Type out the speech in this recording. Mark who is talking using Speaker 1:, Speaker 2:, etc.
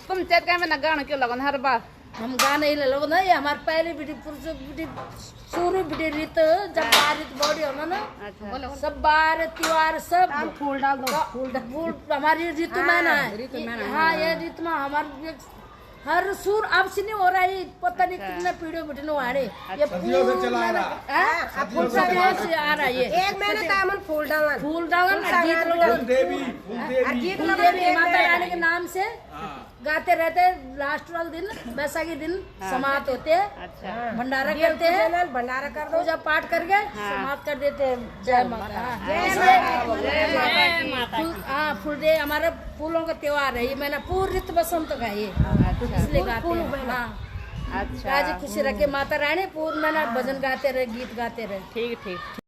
Speaker 1: तुम चेत का में गाना क्यों लगन हर बार
Speaker 2: हम गाने ही लोग ना ये हमारे पहले बीडी पुरुष बीडी शुरू बीडी रीत जब बारित बॉडी होना ना
Speaker 1: अच्छा
Speaker 2: सब बार त्योहार सब फूल डाल दो फूल हमारी ऋतु में ना है हाँ ये ऋतु में हमारे हर सुर अब से नहीं हो रहा है पता नहीं कितने पीढ़ियों बिटनो आ रहे ये फूल से आ रहा है ये
Speaker 3: एक महीने का मन फूल डालना
Speaker 2: गीत देवी माता रानी के नाम से गाते रहते लास्ट वाले दिन बैसाखी दिन समाप्त होते
Speaker 1: अच्छा
Speaker 2: भंडारा करते हैं
Speaker 3: भंडारा कर दो
Speaker 2: पूजा पाठ करके समाप्त कर देते हैं जय माता हाँ फूल दे हमारे फूलों का त्योहार है ये मैंने पूरी ऋतु बसंत का ये इसलिए गाते हैं हाँ अच्छा खुशी रखे माता रानी पूर्ण महीना भजन गाते रहे गीत गाते रहे
Speaker 1: ठीक ठीक।